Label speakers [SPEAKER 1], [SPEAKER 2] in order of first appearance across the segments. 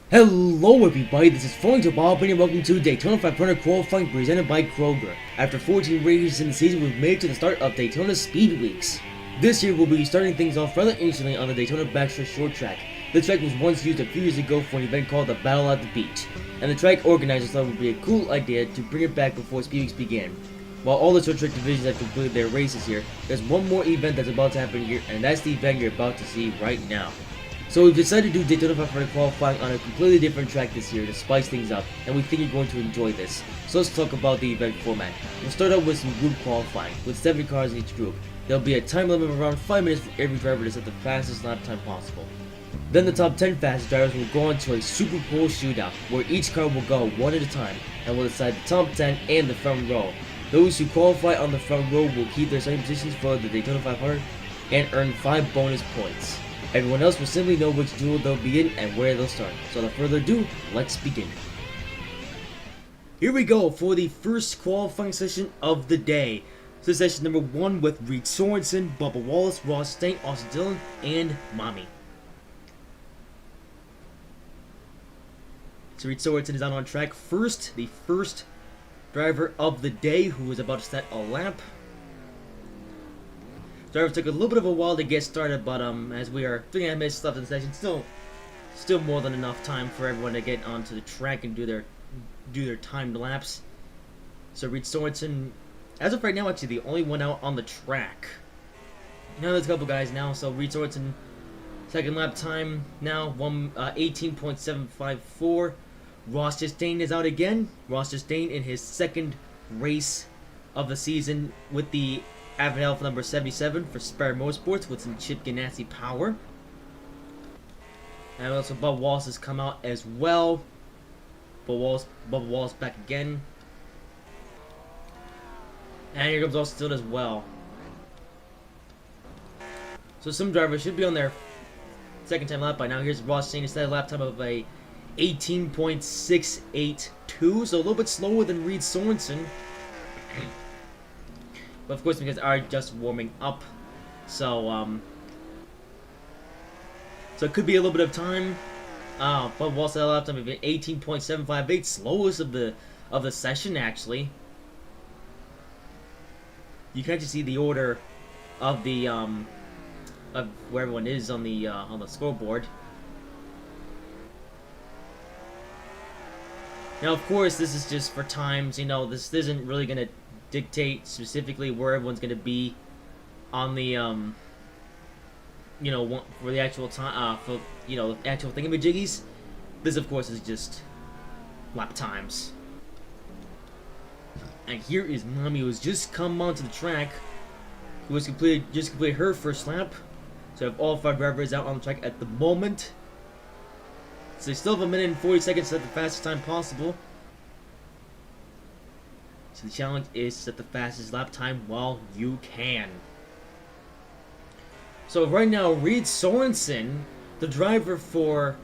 [SPEAKER 1] Hello everybody, this is Falling to Bob and welcome to Daytona 500 qualifying presented by Kroger. After 14 races in the season, we've made it to the start of Daytona Speed Weeks. This year we'll be starting things off rather interestingly on the Daytona Backstretch Short Track. The track was once used a few years ago for an event called the Battle at the Beach, and the track organizers thought it would be a cool idea to bring it back before Speed Weeks began. While all the short track divisions have completed their races here, there's one more event that's about to happen here, and that's the event you're about to see right now. So we've decided to do Daytona 500 qualifying on a completely different track this year to spice things up, and we think you're going to enjoy this. So let's talk about the event format. We'll start out with some group qualifying, with 7 cars in each group. There'll be a time limit of around 5 minutes for every driver to set the fastest lap time possible. Then the top 10 fastest drivers will go on to a Super Pole shootout, where each car will go one at a time, and will decide the top 10 and the front row. Those who qualify on the front row will keep their starting positions for the Daytona 500 and earn 5 bonus points. Everyone else will simply know which duel they'll be in and where they'll start. So without further ado, let's begin. Here we go for the first qualifying session of the day. So session number 1 with Reed Sorensen, Bubba Wallace, Ross Chastain, Austin Dillon, and Mommy. So Reed Sorensen is out on track first, the first driver of the day who is about to set a lap. Driver took a little bit of a while to get started, but as we are 3.5 minutes left in the session, still more than enough time for everyone to get onto the track and do their timed laps. So Reed Sorensen, as of right now, actually the only one out on the track. Now there's a couple guys now. So Reed Sorensen, second lap time now 18.754. Ross Chastain is out again. Ross Chastain in his second race of the season with the Avid Alpha number 77 for Spire Motorsports with some Chip Ganassi power. And also Bubba Wallace has come out as well. Bubba Wallace back again. And here comes Austin Dillon as well. So some drivers should be on their second time lap by now. Here's Ross Chastain, instead of lap time of a 18.682, so a little bit slower than Reed Sorensen. But of course, because they are just warming up, so it could be a little bit of time. But Wallace had a lap time of 18.758, slowest of the session actually. You can actually see the order of the of where everyone is on the scoreboard. Now, of course, this is just for times. You know, this isn't really gonna dictate specifically where everyone's going to be on the for the actual time for the actual thingamajiggies. This of course is just lap times. And here is Mommy, who's just come onto the track, who has just completed her first lap. So I have all 5 drivers out on the track at the moment. So they still have 1 minute and 40 seconds at the fastest time possible. So the challenge is to set the fastest lap time while you can. So right now, Reed Sorensen, the driver for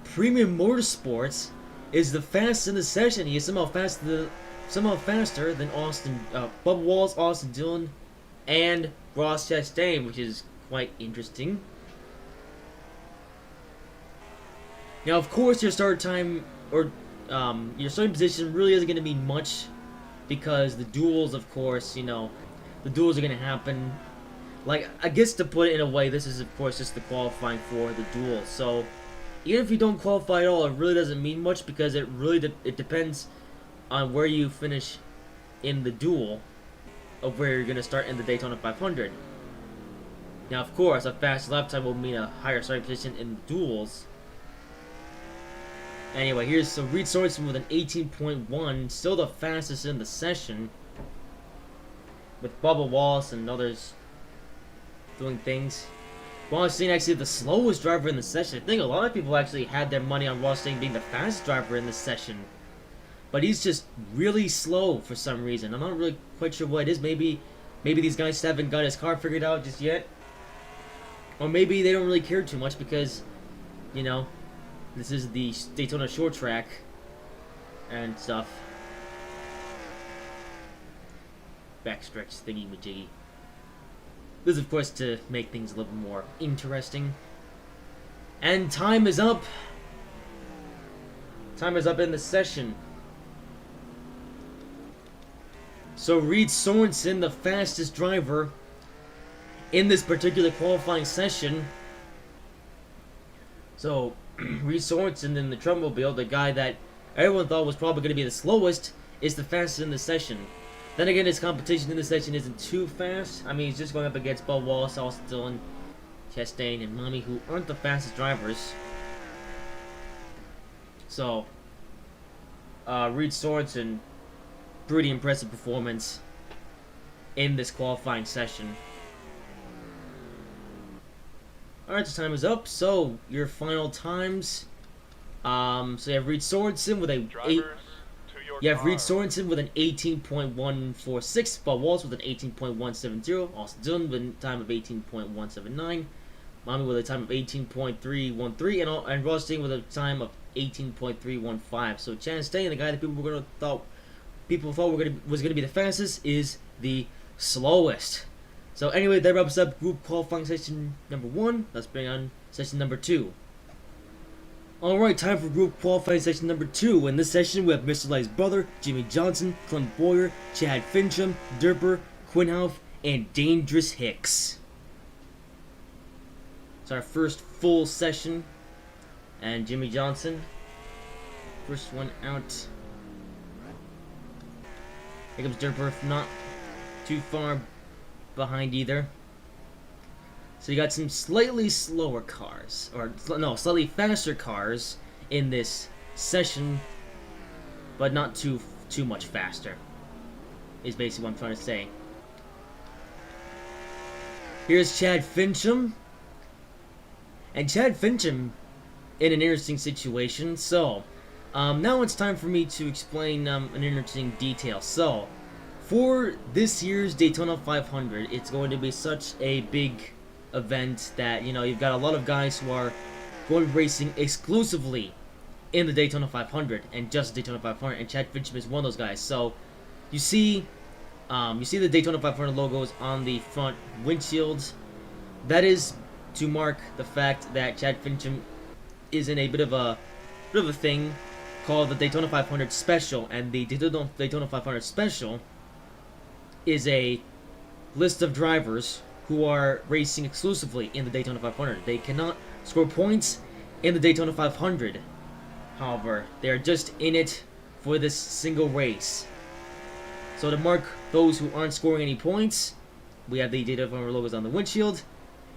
[SPEAKER 1] Premium Motorsports, is the fastest in the session. He is somehow faster than Bubba Wallace, Austin Dillon, and Ross Chastain, which is quite interesting. Now, of course, your start time or your starting position really isn't going to mean much, because the duels, of course, the duels are going to happen. Like, I guess to put it in a way, this is, of course, just the qualifying for the duels. So, even if you don't qualify at all, it really doesn't mean much, because it really it depends on where you finish in the duel of where you're going to start in the Daytona 500. Now, of course, a fast lap time will mean a higher starting position in the duels. Anyway, here's Reed Sorensen with an 18.1, still the fastest in the session, with Bubba Wallace and others doing things. Ross Chastain actually the slowest driver in the session. I think a lot of people actually had their money on Ross Chastain being the fastest driver in the session, but he's just really slow for some reason. I'm not really quite sure what it is. Maybe these guys haven't got his car figured out just yet, or maybe they don't really care too much because, this is the Daytona short track and stuff. Backstretch thingy-majiggy. This is, of course, to make things a little more interesting. And time is up. Time is up in the session. So Reed Sorensen, the fastest driver in this particular qualifying session. So Reed Sorensen in the Trumpmobile, the guy that everyone thought was probably going to be the slowest, is the fastest in the session. Then again, his competition in the session isn't too fast. I mean, he's just going up against Bud Wallace, Austin Dillon, Chastain, and Mommy, who aren't the fastest drivers. So, Reed Sorensen, pretty impressive performance in this qualifying session. Alright, so time is up. So, your final times. So you have Reed Sorensen with an 18.146, Bud Wallace with an 18.170, Austin Dillon with a time of 18.179, Mommy with a time of 18.313, and Ross with a time of 18.315. So Chastain, the guy that people thought was gonna be the fastest, is the slowest. So anyway, that wraps up group qualifying session number 1. Let's bring on session number 2. Alright, time for group qualifying session number 2. In this session, we have Mr. Light's brother, Jimmy Johnson, Clint Bowyer, Chad Fincham, Derper, Quinhoff, and Dangerous Hicks. It's our first full session. And Jimmy Johnson, first one out. Here comes Derper, not too far behind either. So you got some slightly slower cars, or no, slightly faster cars in this session, but not too much faster, is basically what I'm trying to say. Here's Chad Fincham, and Chad Fincham in an interesting situation. So now it's time for me to explain an interesting detail. So for this year's Daytona 500, it's going to be such a big event that, you know, you've got a lot of guys who are going racing exclusively in the Daytona 500 and just Daytona 500, and Chad Fincham is one of those guys. So you see the Daytona 500 logos on the front windshields. That is to mark the fact that Chad Fincham is in a bit of a thing called the Daytona 500 Special, and the Daytona 500 Special is a list of drivers who are racing exclusively in the Daytona 500. They cannot score points in the Daytona 500. However, they are just in it for this single race. So to mark those who aren't scoring any points, we have the Daytona 500 logos on the windshield,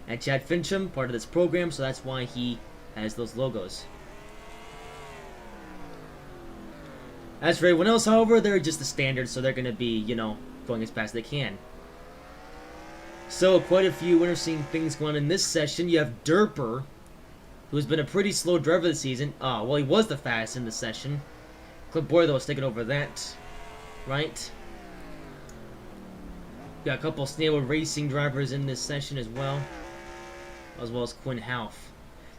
[SPEAKER 1] and Chad Fincham, part of this program, so that's why he has those logos. As for everyone else, however, they're just the standard, so they're going to be, you know, going as fast as they can. So, quite a few interesting things going on in this session. You have Derper, who's been a pretty slow driver this season. Well, he was the fastest in the session. Clint Bowyer, though, is taking over that, right? Got a couple snail racing drivers in this session as well as Quinhoff.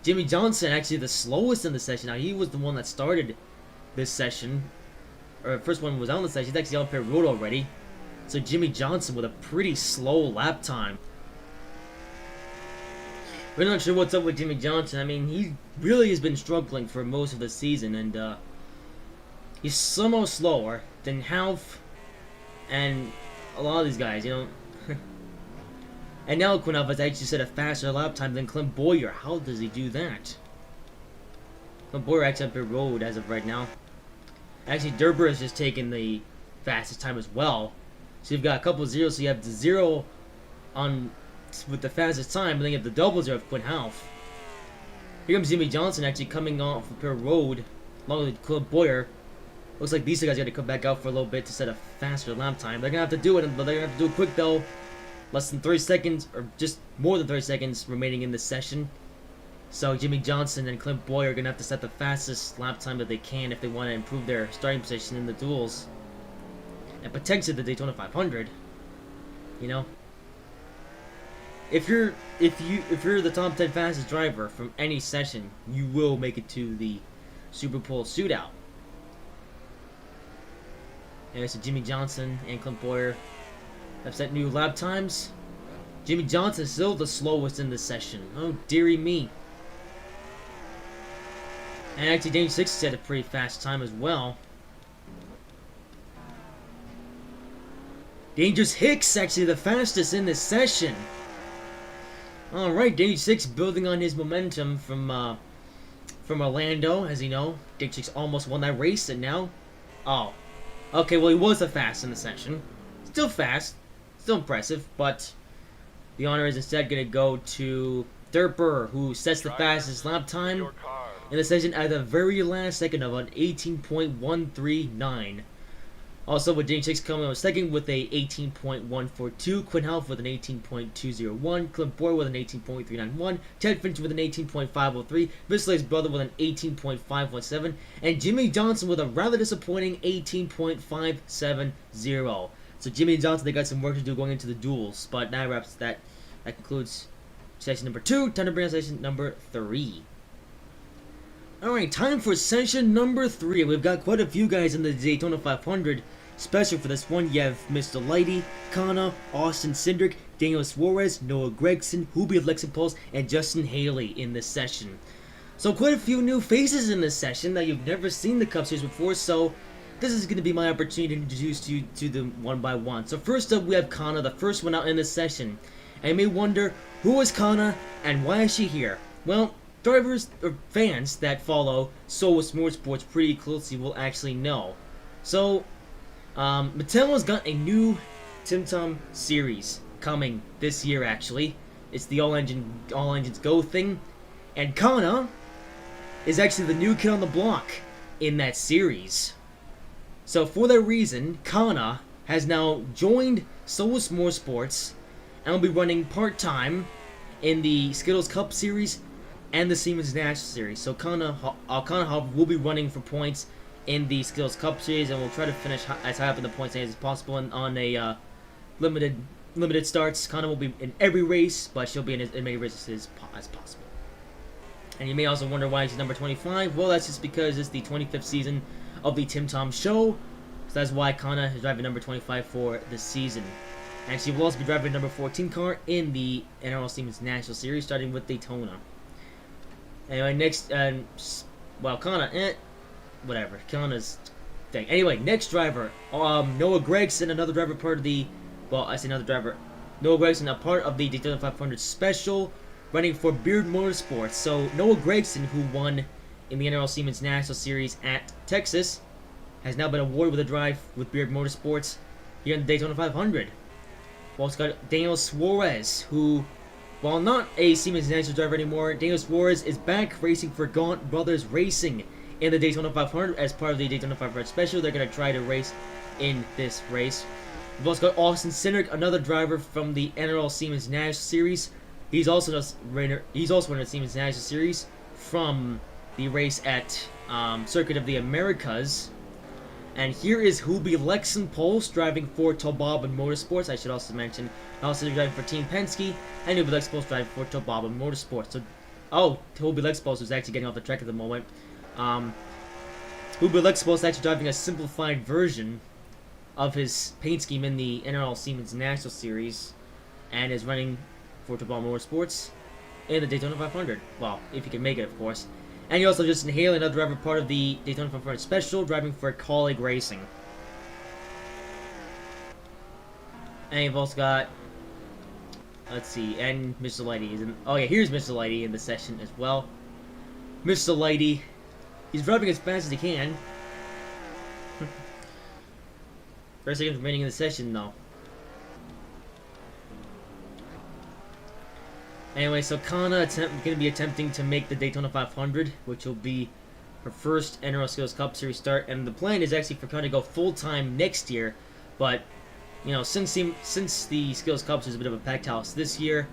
[SPEAKER 1] Jimmy Johnson, actually the slowest in the session. Now, he was the one that started this session, or the first one was on the session. He's actually on pit road already. So Jimmy Johnson with a pretty slow lap time. We're not sure what's up with Jimmy Johnson. I mean, he really has been struggling for most of the season, and he's somehow slower than Half and a lot of these guys, you know. And now Quinhoff has actually set a faster lap time than Clint Bowyer. How does he do that? Clint Bowyer actually on pit road as of right now. Actually, Derper has just taken the fastest time as well. So you've got a couple of zeros, so you have the 0 on with the fastest time, and then you have the double 0 of Quinhoff. Here comes Jimmy Johnson actually coming off the pit road along with Clint Bowyer. Looks like these two guys got to come back out for a little bit to set a faster lap time. They're going to have to do it, but they're going to have to do it quick though. Less than 30 seconds, or just more than 30 seconds remaining in this session. So Jimmy Johnson and Clint Bowyer are going to have to set the fastest lap time that they can if they want to improve their starting position in the duels. And potentially the Daytona 500. You know? If you're the top 10 fastest driver from any session, you will make it to the Super Bowl shootout. Anyway, so Jimmy Johnson and Clint Bowyer have set new lap times. Jimmy Johnson is still the slowest in this session. Oh, dearie me. And actually, Danger 6 had a pretty fast time as well. Dangerous Hicks actually the fastest in this session. Alright, Danger 6 building on his momentum from Orlando, as you know. Danger 6 almost won that race, and now... Oh. Okay, well, he was the fastest in the session. Still fast. Still impressive, but... The honor is instead going to go to Derper, who sets the fastest lap time in the session at the very last second of an 18.139. Also, with Danger 6 coming on second with a 18.142, Quinn Half with an 18.201, Clint Boyer with an 18.391, Ted Finch with an 18.503, Vislay's brother with an 18.517, and Jimmy Johnson with a rather disappointing 18.570. So Jimmy and Johnson, they got some work to do going into the duels, but that concludes session number 2. Time to bring on session number 3. Alright, time for session number 3. We've got quite a few guys in the Daytona 500. Special for this one, you have Mr. Lighty, Kana, Austin Cindric, Daniel Suarez, Noah Gregson, Hubi Lexipulse, and Justin Haley in this session. So quite a few new faces in this session that you've never seen the Cup Series before, so this is going to be my opportunity to introduce you to them one by one. So first up, we have Kana, the first one out in this session. And you may wonder, who is Kana, and why is she here? Well, drivers or fans that follow Soulless Motorsports pretty closely will actually know. So, Mattel has got a new Tim Tom series coming this year. Actually, it's the all engines go thing, and Kana is actually the new kid on the block in that series. So for that reason, Kana has now joined Soulless Motorsports and will be running part-time in the Skittles Cup Series and the Siemens National Series. So Kana will be running for points in the Skittles Cup Series, and will try to finish as high up in the points as possible on a limited starts. Kana will be in every race, but she'll be in as many races as possible. And you may also wonder why she's number 25. Well, that's just because it's the 25th season of the Tim Tom Show. So that's why Kana is driving number 25 for this season. And she will also be driving number 14 car in the NROL Siemens National Series, starting with Daytona. Anyway, next, well, Kana, whatever, Kana's thing. Anyway, next driver, Noah Gregson, another driver part of the, well, I say another driver, Noah Gregson, a part of the Daytona 500 Special, running for Beard Motorsports. So, Noah Gregson, who won in the NRL Siemens National Series at Texas, has now been awarded with a drive with Beard Motorsports here in the Daytona 500. We've also got Daniel Suarez, who, while not a Siemens National driver anymore, Daniel Suarez is back racing for Gaunt Brothers Racing in the Daytona 500 as part of the Daytona 500 Special. They're going to try to race in this race. We've also got Austin Cindric, another driver from the NRL Siemens National Series. He's also running the Siemens National Series from the race at Circuit of the Americas. And here is Hubi Lexipulse driving for Tobabin Motorsports. I should also mention, also driving for Team Penske, and Hubi Lexipulse driving for Tobabin Motorsports. So, Hubi Lexipulse was actually getting off the track at the moment. Hubi Lexipulse is actually driving a simplified version of his paint scheme in the NRL Siemens National Series, and is running for Tobabin Motorsports in the Daytona 500. Well, if he can make it, of course. And you also Justin Haley, another driver part of the Daytona 500 Special, driving for Colleague Racing. And you've also got, let's see, and Mr. Lighty is in. Oh yeah, here's Mr. Lighty in the session as well. Mr. Lighty, he's driving as fast as he can. First second remaining in the session, though. Anyway, so Kana going to be attempting to make the Daytona 500, which will be her first NRL Skills Cup Series start, and the plan is actually for Kana to go full-time next year, but, you know, since the Skills Cup Series is a bit of a packed house this year,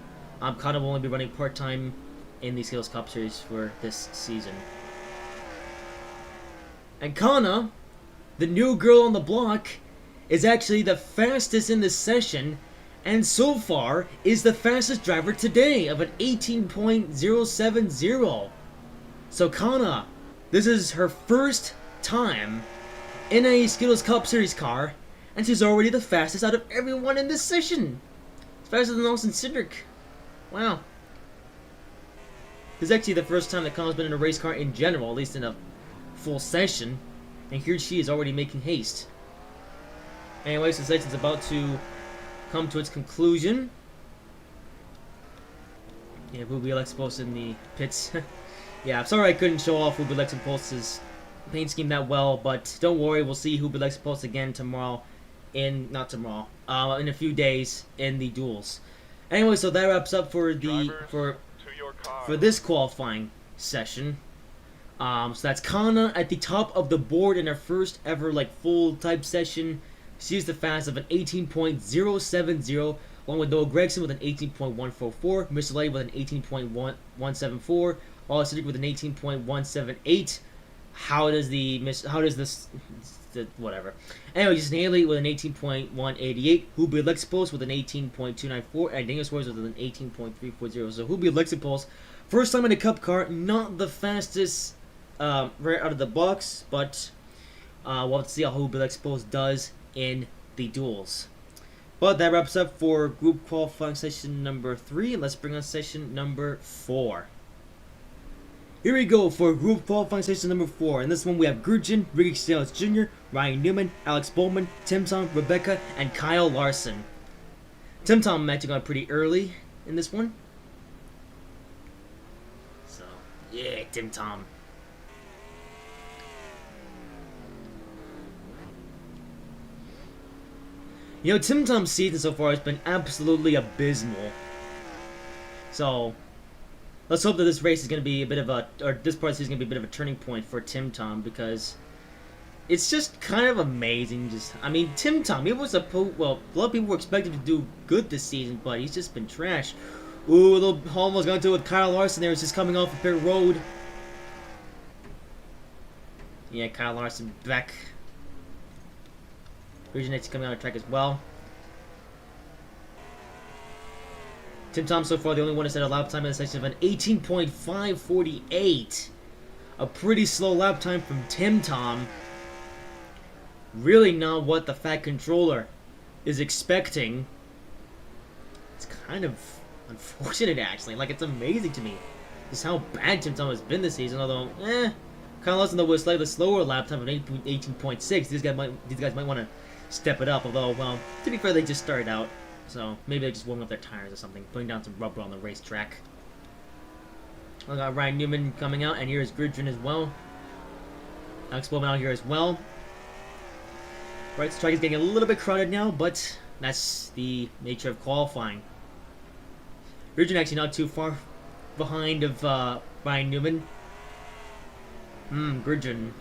[SPEAKER 1] Kana will only be running part-time in the Skills Cup Series for this season. And Kana, the new girl on the block, is actually the fastest in this session, and so far is the fastest driver today of an 18.070. So Kana, this is her first time in a Skittles Cup Series car, and she's already the fastest out of everyone in this session. It's faster than Austin Cindric. Wow. This is actually the first time that Kana's been in a race car in general, at least in a full session. And here she is already making haste. Anyway, so the session's about to come to its conclusion. Yeah, Ruby Lexipulse in the pits. Yeah, I'm sorry I couldn't show off Ruby Lexipulse's paint scheme that well, but don't worry, we'll see Ruby Lexipulse again tomorrow. In a few days in the duels. Anyway, so that wraps up for this qualifying session. So that's Kana at the top of the board in her first ever full type session. She's the fastest of an 18.070, along with Noah Gregson with an 18.144, Michellet with an 18.174, Wallace Cedric with an 18.178. How does this whatever. Anyway, Justin Haley with an 18.188, Hubi Lexipulse with an 18.294, and Daniel Suarez with an 18.340. So Hubi Lexipulse, first time in a Cup car, not the fastest right out of the box, but we'll have to see how Hubi Lexipulse does in the duels. But that wraps up for group qualifying session number 3, and let's bring on session number 4. Here we go for group qualifying session number 4. In this one, we have Gurjin, Ricky Skittles Jr., Ryan Newman, Alex Bowman, Tim Tom, Rebecca, and Kyle Larson. Tim Tom actually got pretty early in this one. So, yeah, Tim Tom. You know, Tim Tom's season so far has been absolutely abysmal. So, let's hope that this race is going to be a bit of a, or this part is going to be a bit of a turning point for Tim Tom, because it's just kind of amazing. I mean, Tim Tom, he was a lot of people were expecting him to do good this season, but he's just been trash. Ooh, a little almost going to do with Kyle Larson there. It's just coming off a pit road. Yeah, Kyle Larson back. Region X coming on the track as well. Tim Tom so far the only one to set a lap time in the section of an 18.548. A pretty slow lap time from Tim Tom. Really not what the Fat Controller is expecting. It's kind of unfortunate actually. It's amazing to me just how bad Tim Tom has been this season. Although, Kyle Larson though with a slightly slower lap time of 18.6. These guys might want to step it up. Although, well, to be fair, they just started out. So, maybe they're just warming up their tires or something, putting down some rubber on the racetrack. We got Ryan Newman coming out, and here's Gridrin as well. Alex Bowman out here as well. Right, the track is getting a little bit crowded now, but that's the nature of qualifying. Gridrin actually not too far behind of Ryan Newman. Gridrin.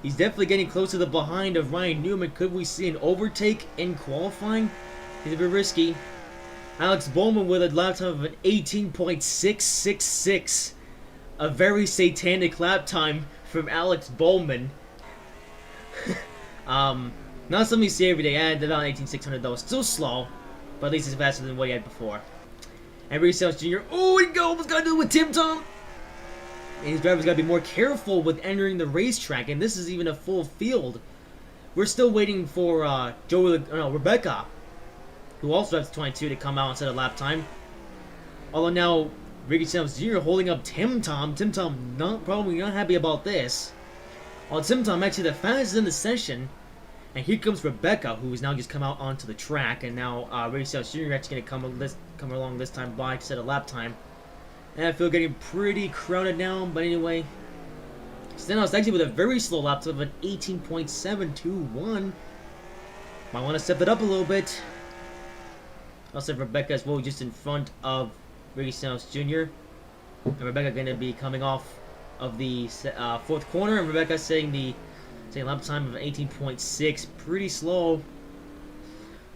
[SPEAKER 1] He's definitely getting close to the behind of Ryan Newman. Could we see an overtake in qualifying? It's a bit risky. Alex Bowman with a lap time of an 18.666. A very satanic lap time from Alex Bowman. Not something you see every day. I had about 18.600 though. Still slow, but at least it's faster than what he had before. And Ricky Skittles Jr. Oh, he almost got to do it with Tim Tom. And his driver's got to be more careful with entering the racetrack, and this is even a full field. We're still waiting for Rebecca, who also drives 22, to come out and set a lap time. Although now Ricky Skittles Jr. holding up Tim Tom. Tim Tom probably not happy about this. While Tim Tom actually the fastest in the session, and here comes Rebecca, who has now just come out onto the track, and now Ricky Skittles Jr. actually going to come along this time by to set a lap time. And I feel getting pretty crowded now, but anyway. Stenhouse actually with a very slow lap time of an 18.721. Might want to step it up a little bit. Also Rebecca as well, just in front of Ricky Stenhouse Jr. And Rebecca going to be coming off of the fourth corner, and Rebecca saying the lap time of 18.6, pretty slow.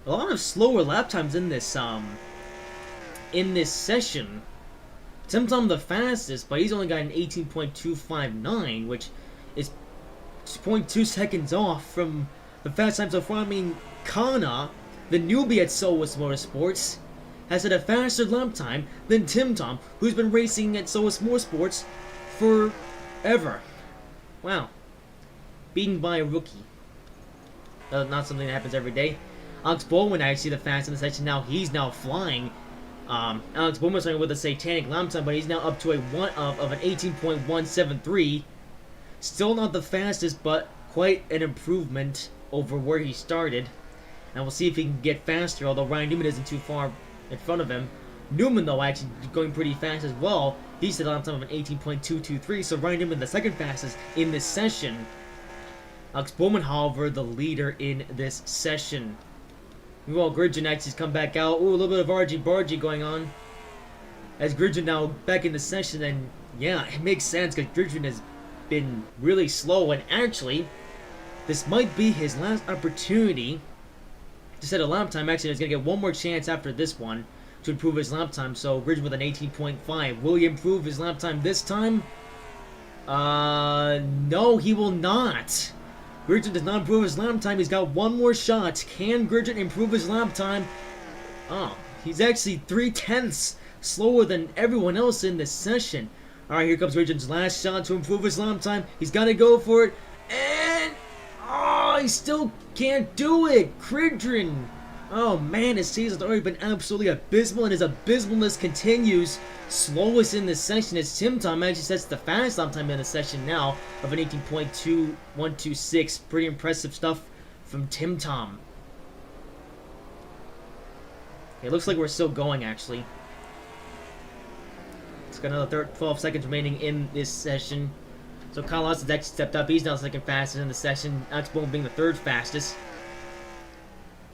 [SPEAKER 1] A lot of slower lap times in this session. Tim Tom the fastest, but he's only got an 18.259, which is 0.2 seconds off from the fast time so far. I mean, Kana, the newbie at Solus Motorsports, has had a faster lap time than Tim Tom, who's been racing at Solus Motorsports forever. Wow. Beaten by a rookie. Not something that happens every day. Alex Bowman, actually the fastest in the section now. He's now flying. Alex Bowman starting with a satanic lap time, but he's now up to a one of an 18.173. Still not the fastest, but quite an improvement over where he started. And we'll see if he can get faster, although Ryan Newman isn't too far in front of him. Newman, though, actually going pretty fast as well. He's at a lap time of an 18.223, so Ryan Newman the second fastest in this session. Alex Bowman, however, the leader in this session. Meanwhile, Gridgen actually has come back out. Ooh, a little bit of argy-bargy going on. As Gridgen now back in the session, and yeah, it makes sense because Gridgen has been really slow, and actually, this might be his last opportunity to set a lap time. Actually, he's going to get one more chance after this one to improve his lap time. So, Gridgen with an 18.5. Will he improve his lap time this time? No, he will not. Gridgen does not improve his lap time. He's got one more shot. Can Gridgen improve his lap time? Oh, he's actually 3/10 slower than everyone else in this session. Alright, here comes Gridgen's last shot to improve his lap time. He's got to go for it. And, oh, he still can't do it. Gridgen. Oh man, his season's already been absolutely abysmal, and his abysmalness continues. Slowest in this session is Tim Tom. Actually sets the fastest lap time in the session now of an 18.2126. Pretty impressive stuff from Tim Tom. It looks like we're still going, actually. It's got another 12 seconds remaining in this session. So Kyle Larson has actually stepped up. He's now second fastest in the session. Alex Bowman being the third fastest.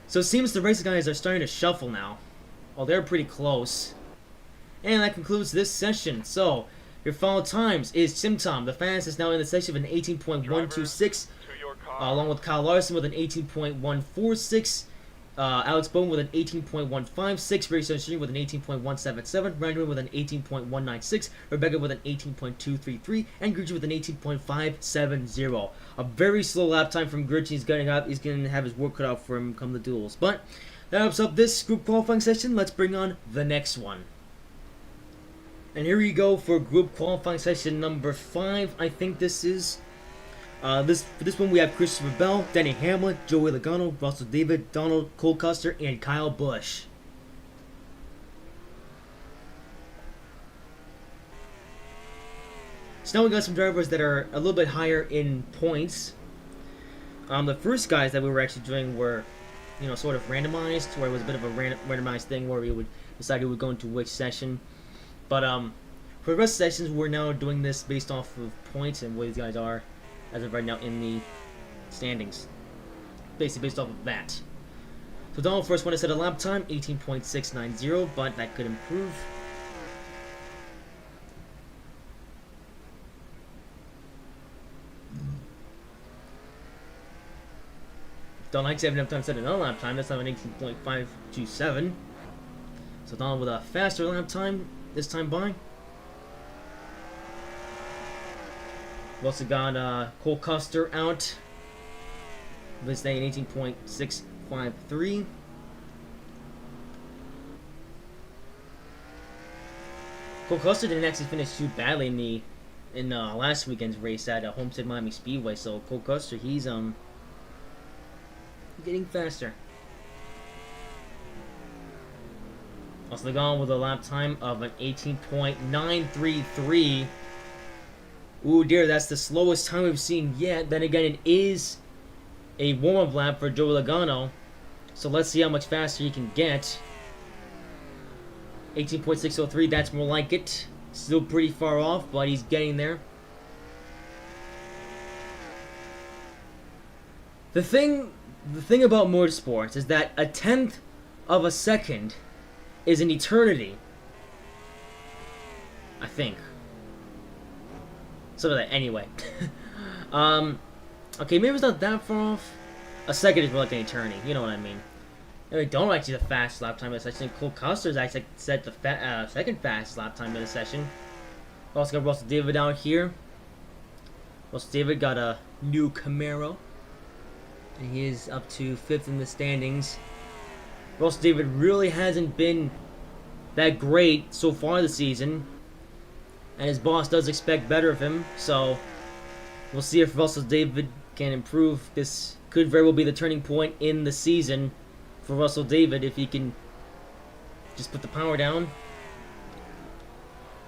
[SPEAKER 1] So it seems the race guys are starting to shuffle now. Well, they're pretty close. And that concludes this session. So, your final times is Tim Tom, the fastest now in the session with an 18.126. Along with Kyle Larson with an 18.146. Alex Bowman with an 18.156. Ray Sunshine with an 18.177. Ryan Newman with an 18.196. Rebecca with an 18.233. And Gridgen with an 18.570. A very slow lap time from Gridgen. He's going to have his work cut out for him come the duels. But that wraps up this group qualifying session. Let's bring on the next one. And here we go for group qualifying session number 5. I think this is. For this one we have Christopher Bell, Denny Hamlin, Joey Logano, Russell David, Donald, Cole Custer, and Kyle Busch. So now we got some drivers that are a little bit higher in points. The first guys that we were actually doing were, sort of randomized, where it was a bit of a randomized thing where we would decide who would go into which session. But for the rest of the sessions, we're now doing this based off of points and where these guys are as of right now in the standings. Basically based off of that. So Donald first one to set a lap time, 18.690, but that could improve. Donald actually having enough time to set another lap time, that's now an 18.527. So Donald with a faster lap time this time by. We've also got Cole Custer out. This day in 18.653. Cole Custer didn't actually finish too badly in last weekend's race at Homestead Miami Speedway. So Cole Custer, he's getting faster. Also gone with a lap time of an 18.933. Ooh dear, that's the slowest time we've seen yet. Then again, it is a warm-up lap for Joey Logano. So let's see how much faster he can get. 18.603, that's more like it. Still pretty far off, but he's getting there. The thing about motorsports is that a 1/10 of a second is an eternity. I think. Something like that. Anyway. Okay, maybe it's not that far off. A second is more like an eternity. You know what I mean. Anyway, don't actually the fast lap time of the session. Cole Custer's actually set the second fast lap time of the session. Also got Russell David out here. Russell David got a new Camaro. And he is up to 5th in the standings. Russell David really hasn't been that great so far this season. And his boss does expect better of him. So we'll see if Russell David can improve. This could very well be the turning point in the season for Russell David if he can Just put the power down.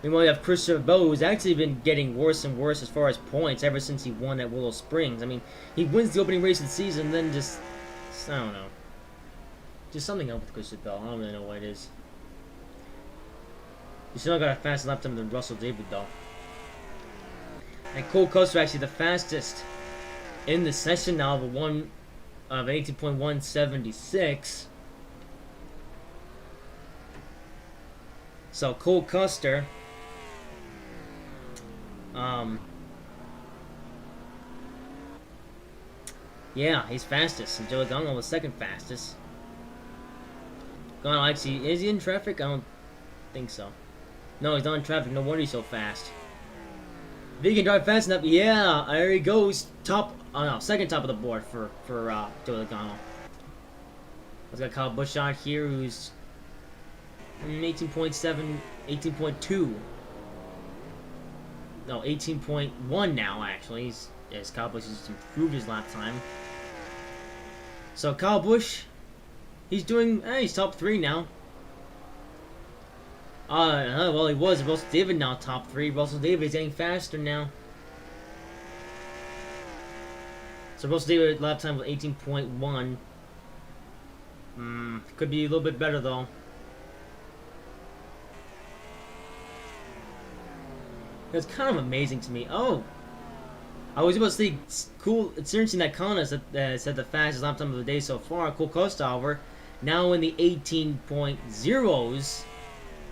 [SPEAKER 1] Meanwhile, you have Christopher Bell, who's actually been getting worse and worse as far as points ever since he won at Willow Springs. I mean, he wins the opening race of the season, then just I don't know. Just something up with Christopher Bell. I don't really know what it is. He still got a faster lap time than Russell David, though. And Cole Custer actually the fastest in the session now of an 18.176. So Cole Custer, yeah, he's fastest, and Joey Logano was second fastest. Logano actually, is he in traffic? I don't think so. No, he's not in traffic. No wonder he's so fast. If he can drive fast enough, yeah, there he goes. Top, oh no, second top of the board for Joey Logano. Let's got Kyle Busch out here, who's 18.7, 18.2. No, 18.1 now, actually. As Kyle Busch has improved his lap time. So Kyle Busch, he's doing, he's top 3 now. Well, he was. Russell David now top 3. Russell David's getting faster now. So Russell David lap time was 18.1. Could be a little bit better though. It's kind of amazing to me. Oh, I was about to say, it's cool. It's interesting that Connor said the fastest lap time of the day so far. Cole Custer, however, now in the 18.0s.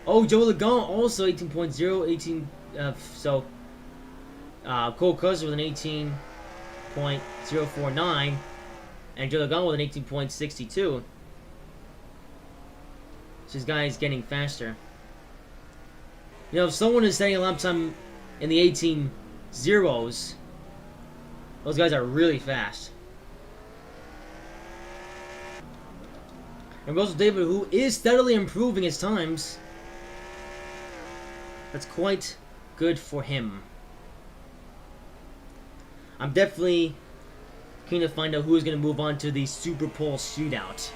[SPEAKER 1] Oh, Joey Logano also 18.0, 18. So Cole Custer with an 18.049, and Joey Logano with an 18.62. So this guy is getting faster. You know, if someone is setting a lap time in the 18.0s, those guys are really fast. And Russell David, who is steadily improving his times, that's quite good for him. I'm definitely keen to find out who is going to move on to the Super Pole shootout.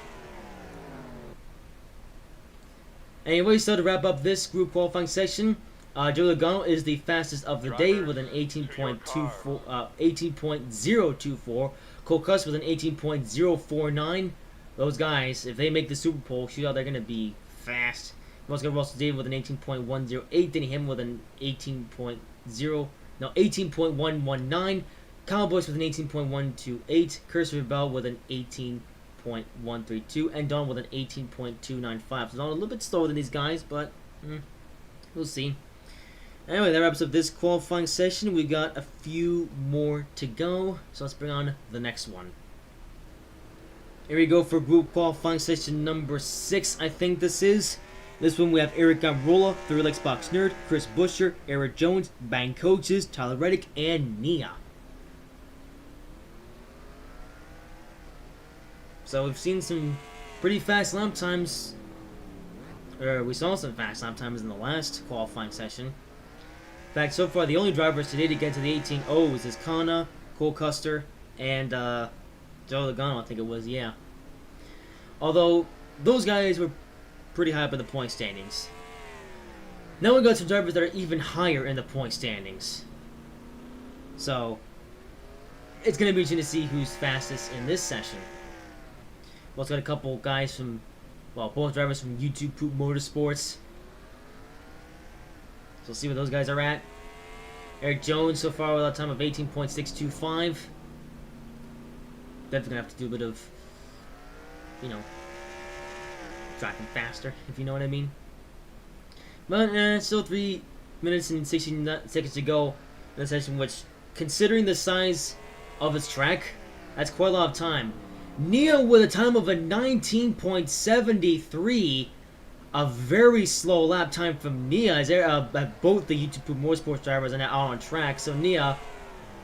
[SPEAKER 1] Anyway, so to wrap up this group qualifying session, Joey Logano is the fastest of the day with an 18.024. Cole Custer with an 18.049. Those guys, if they make the Super Pole shootout, they're going to be fast. We also got Russell David with an 18.108, then him with an 18.119. Kyle Busch with an 18.128. Christopher Bell with an 18.132, and Don with an 18.295. So Don a little bit slower than these guys, but we'll see. Anyway, that wraps up this qualifying session. We got a few more to go, so let's bring on the next one. Here we go for group qualifying session number 6, I think this is. This one we have Eric Gamrola, Third Xbox Nerd, Chris Buescher, Eric Jones, Bang Coaches, Tyler Reddick, and Nia. So we've seen some pretty fast lap times. We saw some fast lap times in the last qualifying session. In fact, so far the only drivers today to get to the 18.0s is Kana, Cole Custer, and Joey Logano, I think it was, yeah. Although those guys were pretty high up in the point standings. Now we got some drivers that are even higher in the point standings. So it's going to be interesting to see who's fastest in this session. We also got a couple guys from, well, both drivers from YouTube Poop Motorsports. So we'll see where those guys are at. Eric Jones so far with a time of 18.625. Definitely going to have to do a bit of, you know, driving faster, if you know what I mean. But still 3 minutes and 16 seconds to go in the session, which, considering the size of its track, that's quite a lot of time. Nia with a time of a 19.73, a very slow lap time from Nia, as both the YouTube Motorsports drivers are now out on track. So Nia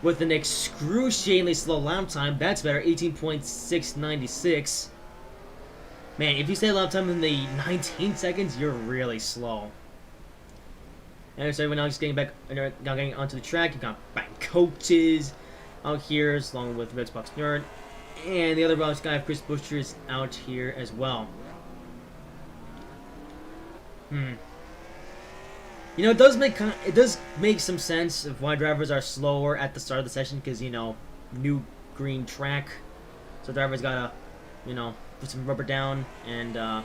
[SPEAKER 1] with an excruciatingly slow lap time, that's better, 18.696. Man, if you say lap time in the 19 seconds, you're really slow. And so we're now just getting back, now getting onto the track. You've got Bang Coaches out here, along with Red Xbox Nerd, and the other guy, Chris Buescher, is out here as well. Hmm. You know, it does make some sense of why drivers are slower at the start of the session because new green track, so drivers gotta put some rubber down and well,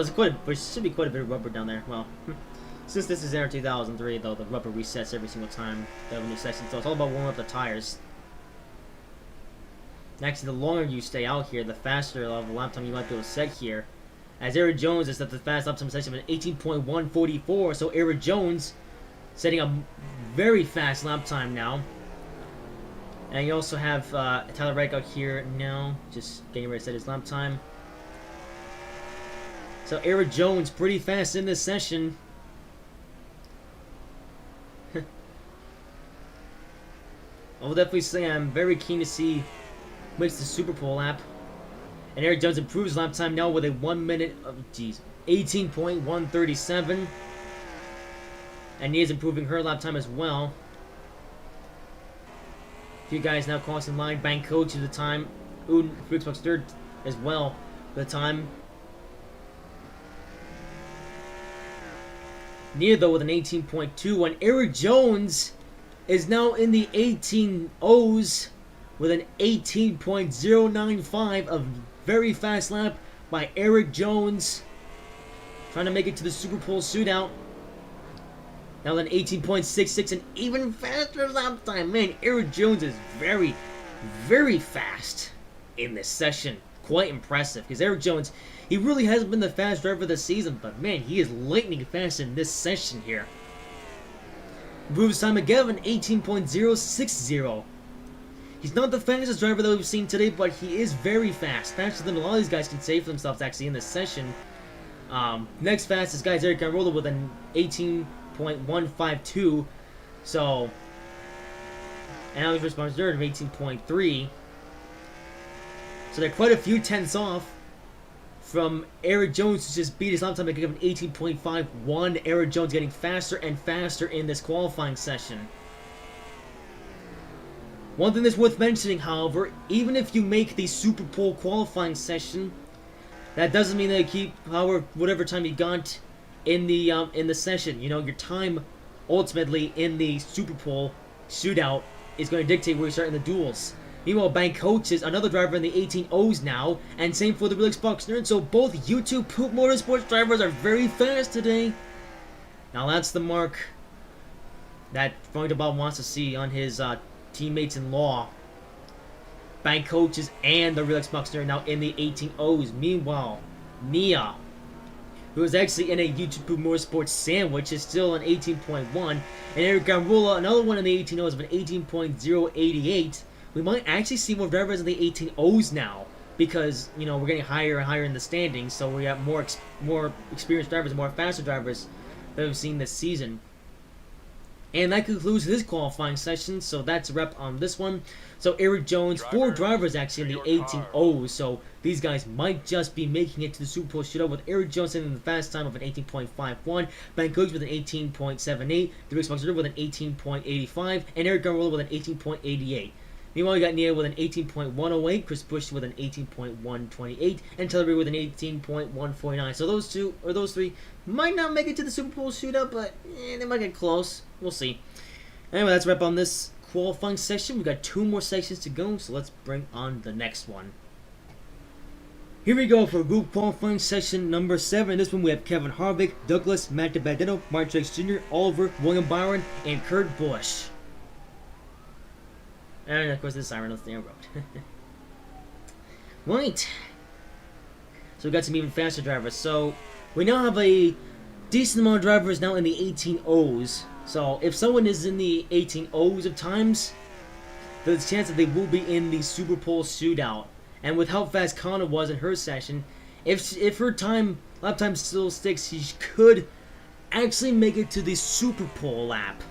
[SPEAKER 1] there should be quite a bit of rubber down there. Well, since this is NR 2003, though, the rubber resets every single time they have a new session, so it's all about warming up the tires. Actually, the longer you stay out here, the faster of a lap time you might be able to set here. As Eric Jones is at the fast lap time session of an 18.144, so Eric Jones setting a very fast lap time now. And you also have Tyler Reddick out here now, just getting ready to set his lap time. So Eric Jones pretty fast in this session. I will definitely say I'm very keen to see who makes the Super Bowl lap. And Eric Jones improves lap time now with a 1 minute of 18.137. And Nia is improving her lap time as well. A few guys now crossing line. Bank Coach at the time. Uden, Xbox third as well for the time. Nia though with an 18.2, and Eric Jones is now in the 18.0s with an 18.095, a very fast lap by Eric Jones, trying to make it to the Super Bowl shootout. Now an 18.66, an even faster lap time. Man, Eric Jones is very, very fast in this session. Quite impressive, because Eric Jones, he really hasn't been the fast driver this season, but man, he is lightning fast in this session here. Improves time again, an 18.060. He's not the fastest driver that we've seen today, but he is very fast. Faster than a lot of these guys can save for themselves actually in this session. Next fastest guy is Eric NROL with an 18.152. So, and Alex responds third of 18.3. So they're quite a few tenths off from Eric Jones, who just beat his lap time by giving an 18.51. Eric Jones getting faster and faster in this qualifying session. One thing that's worth mentioning, however, even if you make the Super Bowl qualifying session, that doesn't mean that you keep whatever time you got in the session. You know, your time ultimately in the Super Bowl shootout is going to dictate where you start in the duels. Meanwhile, Bank Coach is another driver in the 18.0s now, and same for the Real Xbox Nerd, so both YouTube Poop Motorsports drivers are very fast today. Now that's the mark that Frank Bob wants to see on his teammates-in-law. Bank Coaches and the Real Xbox Nerd now in the 18.0s. Meanwhile, Nia, who is actually in a YouTube Poop Motorsports sandwich, is still an 18.1, and Eric Gamrula, another one in the 18.0s of an 18.088. We might actually see more drivers in the 18.0s now, because, you know, we're getting higher and higher in the standings, so we got more experienced drivers, more faster drivers that we've seen this season. And that concludes this qualifying session, so that's a wrap on this one. So Eric Jones, 4 drivers actually in the 18.0s, so these guys might just be making it to the Super Bowl shootout, with Eric Jones in the fast time of an 18.51, Ben Coach with an 18.78, the Rick Spoxter with an 18.85, and Eric Garrola with an 18.88. Meanwhile, we got Nia with an 18.108, Chris Bush with an 18.128, and Taylor Reed with an 18.149. So those three might not make it to the Super Bowl shootout, but they might get close. We'll see. Anyway, that's a wrap on this qualifying session. We've got 2 more sections to go, so let's bring on the next one. Here we go for group qualifying session number 7. This one we have Kevin Harvick, Douglas, Matt DiBenedetto, Mark Truex Jr., Oliver, William Byron, and Kurt Busch. And of course, this siren on the road. Right. So we got some even faster drivers. So we now have a decent amount of drivers now in the 18.0s. So if someone is in the 18.0s of times, there's a chance that they will be in the Super Bowl shootout. And with how fast Connor was in her session, if her lap time still sticks, she could actually make it to the Super Bowl lap,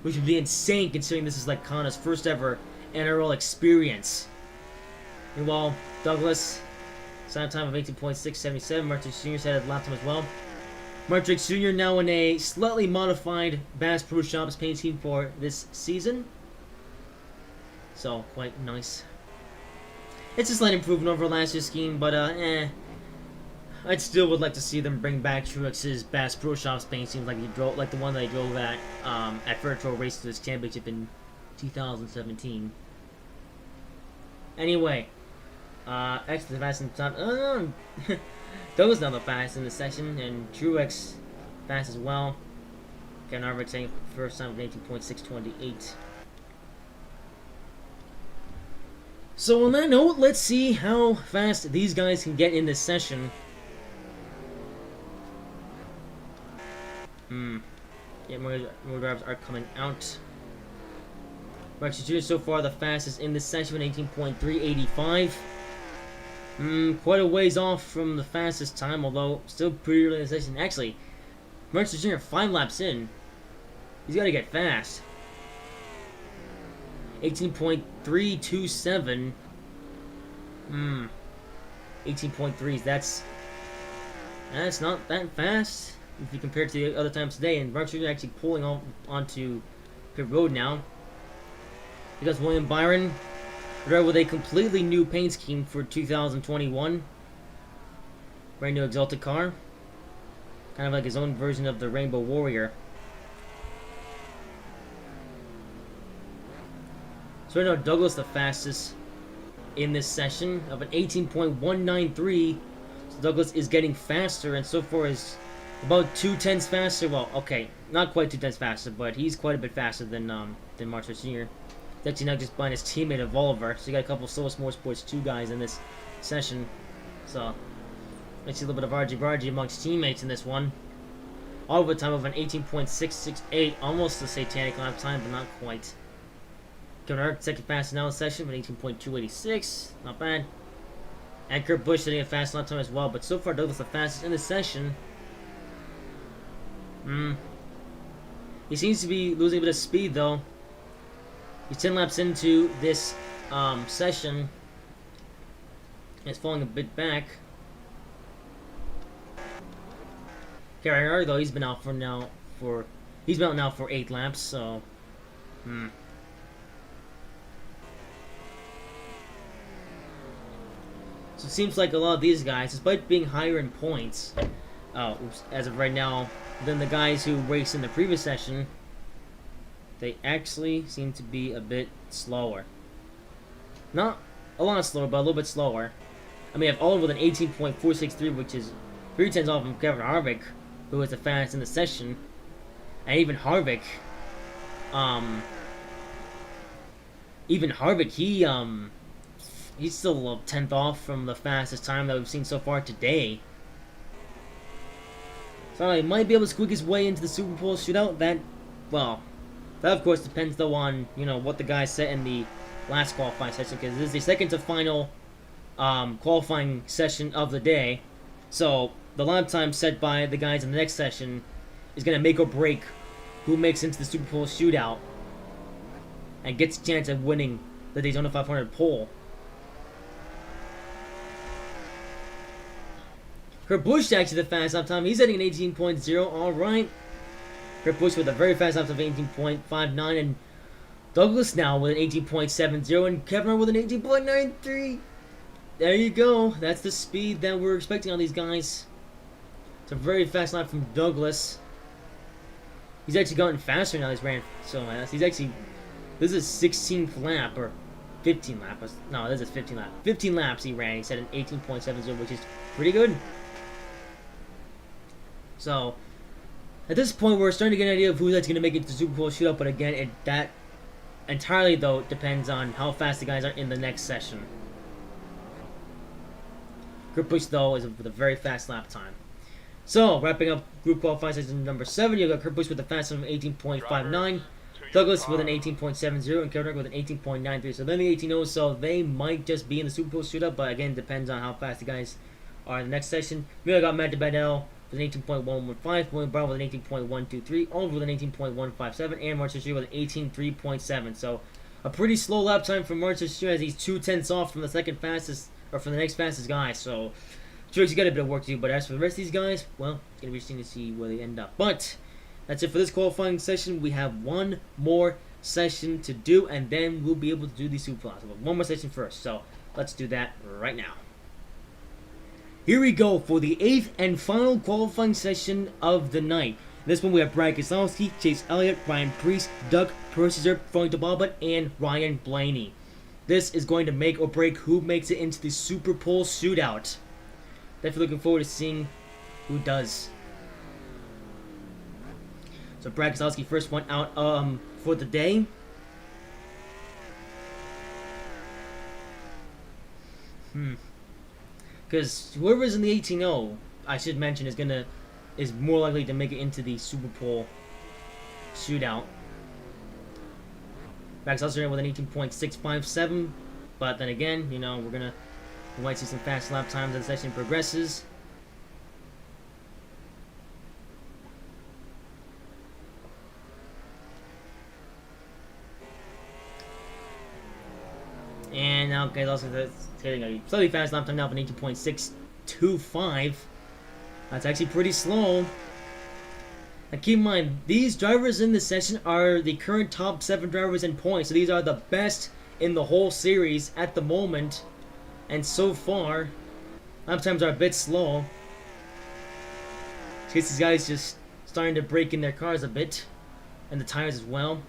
[SPEAKER 1] which would be insane considering this is like Connor's first ever NROL experience. Meanwhile, Douglas, sign time of 18.677. Martin Jr. had a lap time as well. Martin Jr. now in a slightly modified Bass Pro Shops paint scheme for this season. So, quite nice. It's a slight improvement over last year's scheme, but I still would like to see them bring back Truex's Bass Pro Shops paint. Seems like he drove, like the one that he drove at Virtual Race to his championship in 2017. Anyway, X the fast in the top. Douglas now the fast in the session, and Truex fast as well. Kevin Harvick saying first time with 18.628. So on that note, let's see how fast these guys can get in this session. Yeah, more drivers are coming out. Max Jr. so far the fastest in this session with 18.385. Quite a ways off from the fastest time, although still pretty early in the session. Actually, Max Jr. 5 laps in. He's got to get fast. 18.327. 18.3s. That's not that fast if you compare it to the other times today. And Max Jr. actually pulling onto pit road now. Because William Byron, with a completely new paint scheme for 2021. Brand new Exalted car. Kind of like his own version of the Rainbow Warrior. So right now Douglas the fastest in this session of an 18.193. So Douglas is getting faster, and so far is about 2/10 faster. Well, okay, not quite 2/10 faster, but he's quite a bit faster than Martin Jr. He's actually not just behind his teammate of Oliver. So you got a couple of Solo Motorsports 2 guys in this session. So let's see a little bit of argy-bargy amongst teammates in this one. Oliver time of an 18.668, almost the satanic lap time, but not quite. Kevin Harvick second fastest now in the session with 18.286, not bad. And Kurt Busch sitting at fast lap time as well, but so far Douglas the fastest in the session. He seems to be losing a bit of speed though. He's 10 laps into this session. He's falling a bit back. Gary Harvick though, he's been out now for 8 laps, so So it seems like a lot of these guys, despite being higher in points, as of right now, than the guys who raced in the previous session, they actually seem to be a bit slower. Not a lot slower, but a little bit slower. I mean, I have Oliver with an 18.463, which is 3/10 off from Kevin Harvick, who was the fastest in the session. And even Harvick, he's still a 10th off from the fastest time that we've seen so far today. So he might be able to squeak his way into the Super Bowl shootout. That of course depends though on what the guys set in the last qualifying session, because this is the second to final qualifying session of the day. So the lap time set by the guys in the next session is going to make or break who makes into the Super Bowl shootout and gets a chance at winning the Daytona 500 pole. Kurt Busch actually the fastest lap time. He's hitting an 18.0. Alright. Kurt Busch with a very fast lap time of 18.59. And Douglas now with an 18.70. And Kevin Harvick with an 18.93. There you go. That's the speed that we're expecting on these guys. It's a very fast lap from Douglas. He's actually gotten faster now. He's ran so fast. He's actually... This is 16th lap. Or 15 laps. No, this is 15 laps. 15 laps he ran. He set an 18.70, which is pretty good. So, at this point, we're starting to get an idea of who's actually going to make it to the Super Bowl shootout. But again, that entirely, though, depends on how fast the guys are in the next session. Kurt Busch, though, is with a very fast lap time. So, wrapping up group qualifying session number 7, you've got Kurt Busch with a fast time of 18.59. Douglas with an 18.70 and Kevin Harvick with an 18.93. So then the 18-0, so they might just be in the Super Bowl shootout, but again, depends on how fast the guys are in the next session. We got Matt DiBenedetto with an 18.115, William Brown with an 18.123, Oliver with an 18.157, and Martin Truex with an 18.3.7. So a pretty slow lap time for Martin Truex as he's 2/10 off from the second fastest, or from the next fastest guy. So Truex, you got a bit of work to do, but as for the rest of these guys, well, it's going to be interesting to see where they end up. But that's it for this qualifying session. We have one more session to do, and then we'll be able to do the Super Bowl. One more session first, so let's do that right now. Here we go for the 8th and final qualifying session of the night. This one we have Brad Keselowski, Chase Elliott, Ryan Preece, Doug Perciser, Frank DeBalbert, and Ryan Blaney. This is going to make or break who makes it into the Super Pole shootout. Definitely looking forward to seeing who does. So Brad Keselowski, first one out for the day. Because whoever's in the 18-0, I should mention, is more likely to make it into the Super Pole shootout. Max Elster with an 18.657, but then again, we might see some fast lap times as the session progresses. And now, guys, also getting a slightly fast lap time now of an 18.625. That's actually pretty slow. Now keep in mind, these drivers in this session are the current top 7 drivers in points. So these are the best in the whole series at the moment. And so far, lap times are a bit slow. Because these guys just starting to break in their cars a bit. And the tires as well.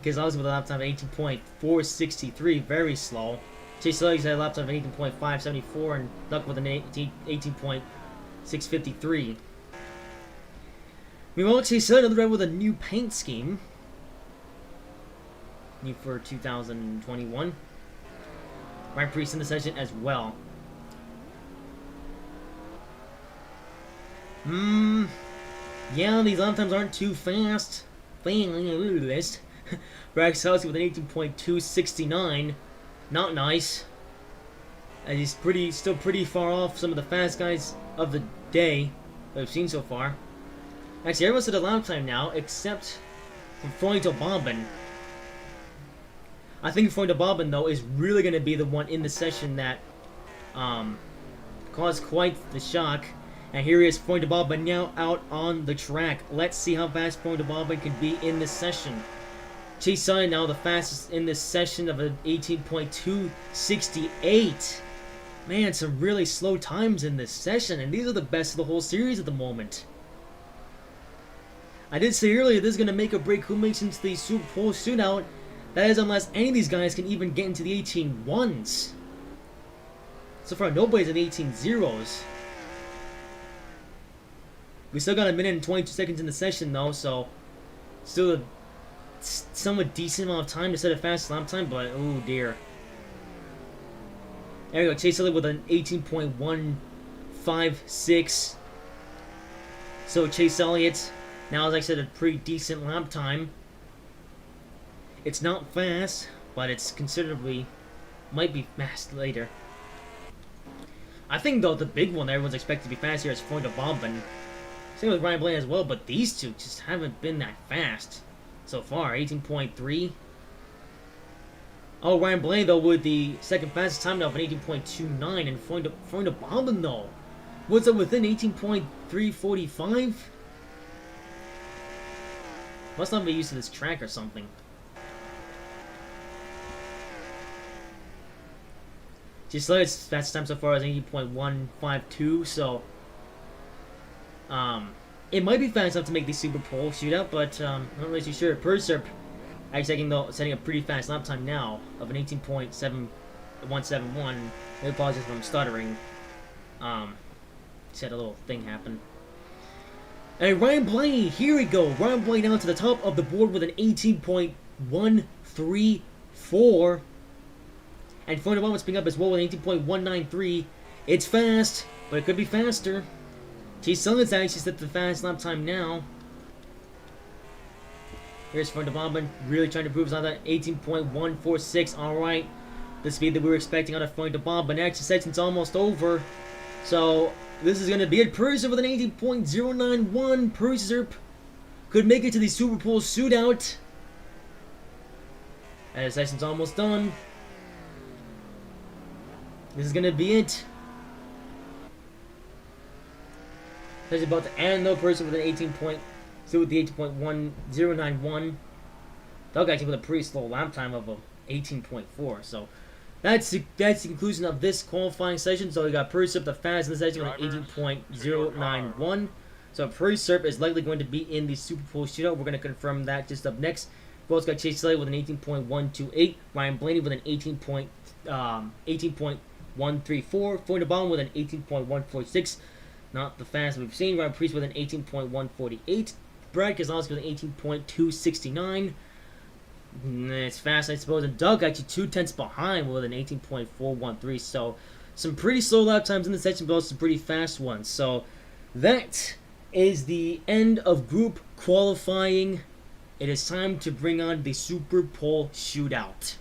[SPEAKER 1] Because I was with a lap time of 18.463, very slow. Chase Elliott had a lap time of 18.574 and Duck with an 18.653. Meanwhile, Chase Elliott, another driver with a new paint scheme. New for 2021. Ryan Preece in the session as well. Yeah, these lap times aren't too fast. Brad Keselowski with an 18.269. Not nice. And he's still pretty far off some of the fast guys of the day that we've seen so far. Actually, everyone's at a lap time now, except for Frank DeBalbert. I think Frank DeBalbert, though, is really going to be the one in the session that caused quite the shock. And here is Frank DeBalbert now out on the track. Let's see how fast Frank DeBalbert can be in this session. Chase Elliott now the fastest in this session of an 18.268. Man, some really slow times in this session, and these are the best of the whole series at the moment. I did say earlier this is going to make or break who makes into the Super Pole shootout. That is unless any of these guys can even get into the 18-1s. So far, nobody's in the 18-0s. We still got a minute and 22 seconds in the session, though, so still a somewhat decent amount of time to set a fast lap time, but oh dear. There we go, Chase Elliott with an 18.156. So Chase Elliott, now as I said, a pretty decent lap time. It's not fast, but it's considerably, might be fast later. I think though the big one that everyone's expected to be fast here is Frank DeBalbert. Same with Ryan Blaney as well, but these two just haven't been that fast so far. 18.3. Oh, Ryan Blaney though with the second fastest time now of an 18.29, and Frank DeBalbert though, what's up within 18.345? Must not be used to this track or something. Just Elliott's fastest time so far is 18.152, so it might be fast enough to make the Super Pole shootout, but I'm not really too sure. Perciser actually setting a pretty fast lap time now of an 18.171. I apologize if I'm stuttering. Just had a little thing happen. And Ryan Blaney, here we go. Ryan Blaney down to the top of the board with an 18.134. And Frank DeBalbert's picking up as well with an 18.193. It's fast, but it could be faster. Chase Elliott's actually set the fast lap time now. Here's Frank DeBalbert really trying to prove his on that 18.146. Alright, the speed that we were expecting out of Frank DeBalbert. Actually, section's almost over. So, this is going to be it. Perciser with an 18.091. Perciser could make it to the Super Pole shootout. And the session's almost done. This is going to be it. It's about to end though. Perciser with an 18.1091. Doug actually with a pretty slow lap time of 18.4. So That's the conclusion of this qualifying session. So we got Percy the fastest in the session with an 18.091. So Percy is likely going to be in the Super Bowl shootout. We're going to confirm that just up next. We also got Chase Elliott with an 18.128. Ryan Blaney with an 18.134. Floyd Bond with an 18.146. Not the fastest we've seen. Ryan Preece with an 18.148. Brad Keselowski with an 18.269. It's fast, I suppose. And Doug actually 2/10 behind with an 18.413. So some pretty slow lap times in the section, but also some pretty fast ones. So that is the end of group qualifying. It is time to bring on the Super Pole shootout.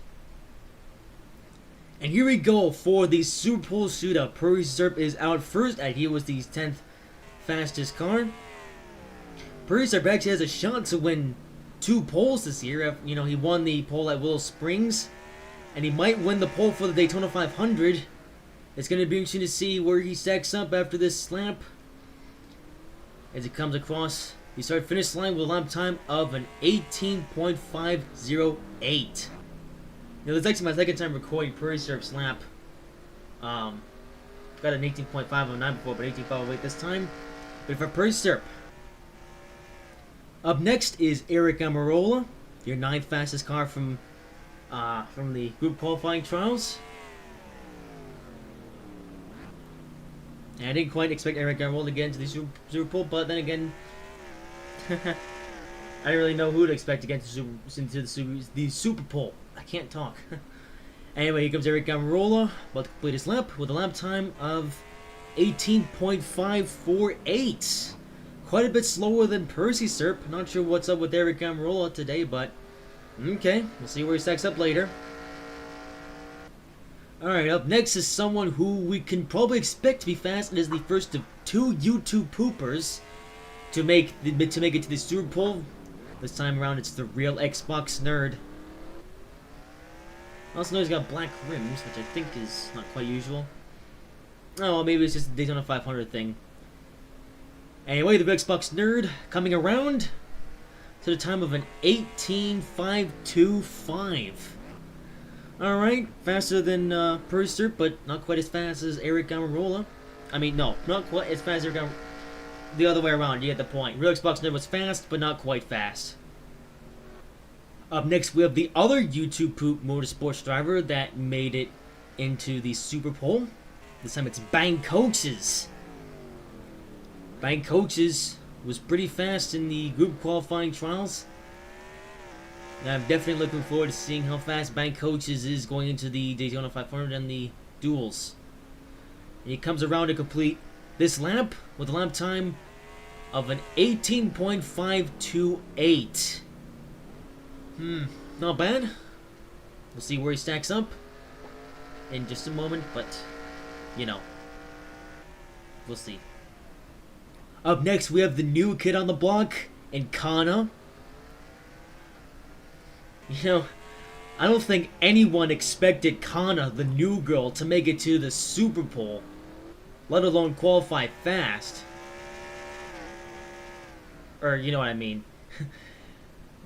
[SPEAKER 1] And here we go for the Super Pole shootout. Percy Serp is out first, and he was the 10th fastest car. Percy Serp actually has a shot to win 2 poles this year. You know, he won the pole at Willow Springs, and he might win the pole for the Daytona 500. It's going to be interesting to see where he stacks up after this lap as he comes across the start-finish line with a lap time of an 18.508. You know, this is actually my second time recording Percy Serp's lap. Got an 18.509 before, but 18.508 this time. But for Percy Serp, up next is Eric Almirola, your 9th fastest car from the group qualifying trials. And I didn't quite expect Eric Almirola to get into the Super Bowl, but then again, I didn't really know who to expect to get into the Super Bowl. I can't talk. Anyway, here comes Eric Almirola, about to complete his lap with a lap time of 18.548. Quite a bit slower than Percy Serp. Not sure what's up with Eric Almirola today, but okay, we'll see where he stacks up later. Alright, up next is someone who we can probably expect to be fast and is the first of 2 YouTube poopers to make it to the Super Bowl. This time around, it's the real Xbox nerd. I also know he's got black rims, which I think is not quite usual. Oh, well, maybe it's just a Daytona 500 thing. Anyway, the Xbox nerd coming around to the time of an 18.525. Alright, faster than Percy Serp, but not quite as fast as Eric Almirola. I mean, no, not quite as fast as Eric Almirola. The other way around, you get the point. Real Xbox nerd was fast, but not quite fast. Up next, we have the other YouTube poop motorsports driver that made it into the Super Bowl. This time it's Bang Coaches. Bang Coaches was pretty fast in the group qualifying trials. And I'm definitely looking forward to seeing how fast Bang Coaches is going into the Daytona 500 and the duels. And he comes around to complete this lap with a lap time of an 18.528. Not bad. We'll see where he stacks up in just a moment, but, you know, we'll see. Up next, we have the new kid on the block, in Kana. You know, I don't think anyone expected Kana, the new girl, to make it to the Super Bowl, let alone qualify fast. Or, you know what I mean.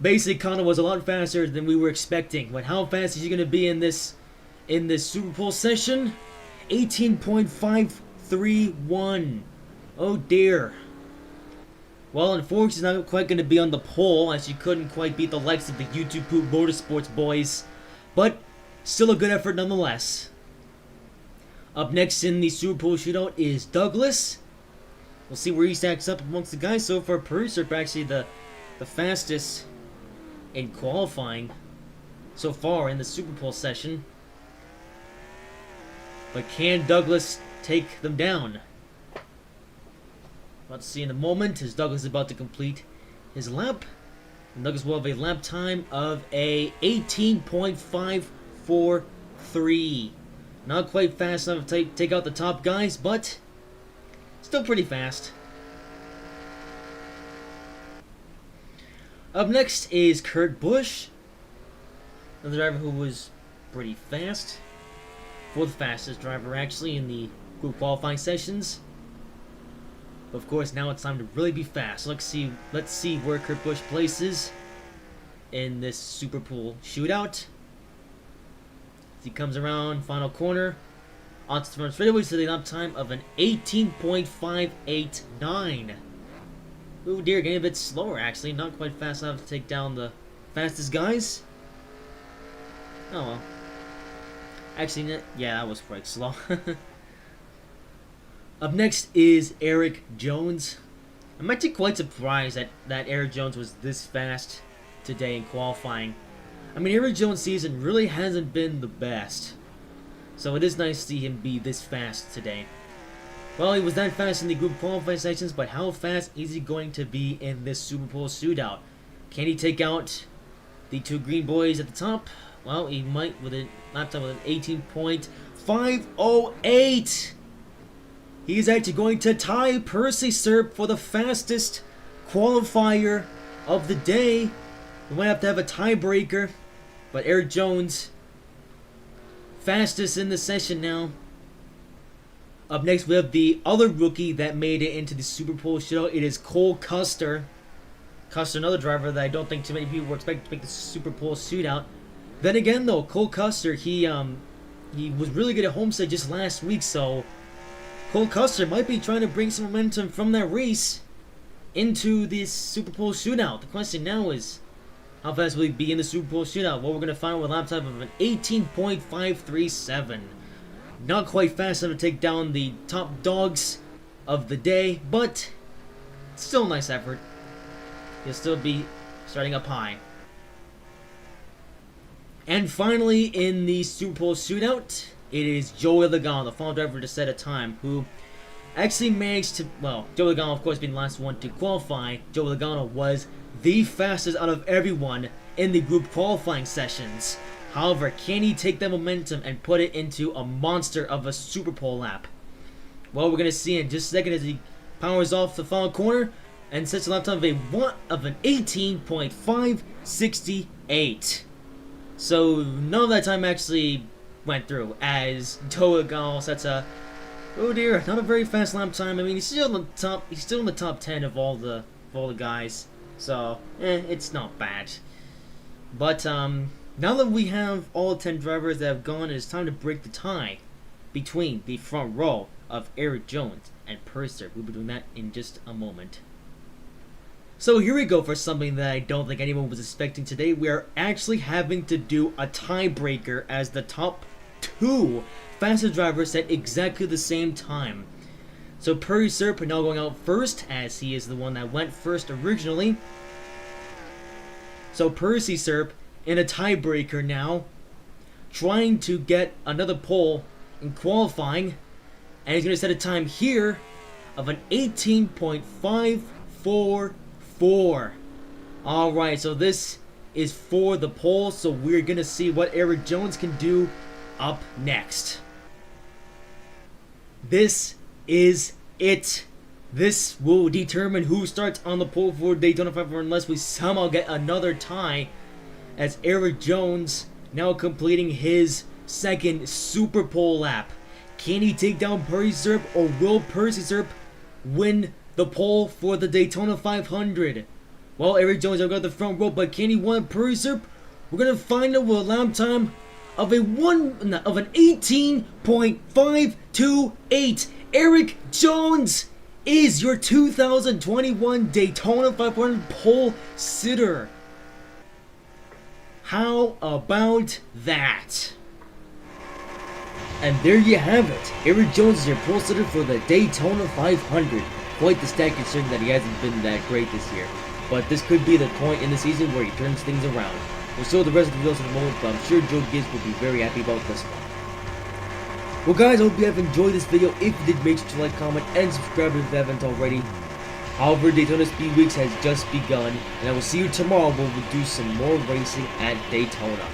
[SPEAKER 1] Basically, Kana was a lot faster than we were expecting. But how fast is he going to be in this Super Bowl session? 18.531. Oh dear. Well, unfortunately, he's not quite going to be on the pole, as you couldn't quite beat the likes of the YouTube Poop Motorsports boys. But still a good effort nonetheless. Up next in the Super Bowl shootout is Douglas. We'll see where he stacks up amongst the guys. So far, Percy Serp actually the fastest in qualifying so far in the Super Bowl session. But can Douglas take them down? About to see in a moment as Douglas is about to complete his lap. And Douglas will have a lap time of a 18.543. Not quite fast enough to take out the top guys, but still pretty fast. Up next is Kurt Busch, another driver who was pretty fast. Fourth fastest driver, actually, in the group qualifying sessions. Of course, now it's time to really be fast. Let's see where Kurt Busch places in this Super Bowl shootout. he comes around, final corner, onto the front straightaway to the lap time of an 18.589. Oh dear, getting a bit slower actually, not quite fast enough to take down the fastest guys. Oh well. Actually, yeah, that was quite slow. Up next is Eric Jones. I'm actually quite surprised that Eric Jones was this fast today in qualifying. I mean, Eric Jones' season really hasn't been the best, so it is nice to see him be this fast today. Well, he was that fast in the group qualifying sections, but how fast is he going to be in this Super Bowl shootout? Can he take out the two green boys at the top? Well, he might with a lap time with an 18.508. He's actually going to tie Percy Serp for the fastest qualifier of the day. We might have to have a tiebreaker, but Eric Jones, fastest in the session now. Up next, we have the other rookie that made it into the Super Bowl shootout. It is Cole Custer. Custer, another driver that I don't think too many people were expecting to make the Super Bowl shootout. Then again, though, Cole Custer, he was really good at Homestead just last week, so Cole Custer might be trying to bring some momentum from that race into this Super Bowl shootout. The question now is, how fast will he be in the Super Bowl shootout? Well, we're going to find with a lap time of an 18.537. Not quite fast enough to take down the top dogs of the day, but still a nice effort. He'll still be starting up high. And finally, in the Super Bowl shootout, it is Joey Logano, the final driver to set a time, who actually managed to, well, Joey Logano, of course, being the last one to qualify. Joey Logano was the fastest out of everyone in the group qualifying sessions. However, can he take that momentum and put it into a monster of a Super Bowl lap? Well, we're going to see in just a second as he powers off the final corner and sets a lap time of an 18.568. So none of that time actually went through, as Joey Logano sets a, oh dear, not a very fast lap time. I mean, he's still in the top. He's still in the top 10 of all the guys. So it's not bad. But now that we have all 10 drivers that have gone, it is time to break the tie between the front row of Eric Jones and Percy. We'll be doing that in just a moment. So here we go for something that I don't think anyone was expecting today. We are actually having to do a tiebreaker as the top two fastest drivers at exactly the same time. So Percy Serp now going out first, as he is the one that went first originally. So Percy Serp in a tiebreaker now, trying to get another pole in qualifying, and he's going to set a time here of an 18.544. Alright, so this is for the pole, so we're going to see what Eric Jones can do up next. This is it. This will determine who starts on the pole for Daytona 500 unless we somehow get another tie, as Eric Jones now completing his second Super Pole lap. Can he take down Percy Serp, or will Percy Serp win the pole for the Daytona 500? Well, Eric Jones has got the front row, but can he win Percy Serp? We're gonna find out with a lap time of an 18.528. Eric Jones is your 2021 Daytona 500 pole sitter. How about that? And there you have it. Eric Jones is your pole sitter for the Daytona 500. Quite the stat considering that he hasn't been that great this year. But this could be the point in the season where he turns things around. We'll show the rest of the videos in a moment, but I'm sure Joe Gibbs will be very happy about this one. Well guys, I hope you have enjoyed this video. If you did, make sure to like, comment, and subscribe if you haven't already. However, Daytona Speed Weeks has just begun, and I will see you tomorrow where we'll do some more racing at Daytona.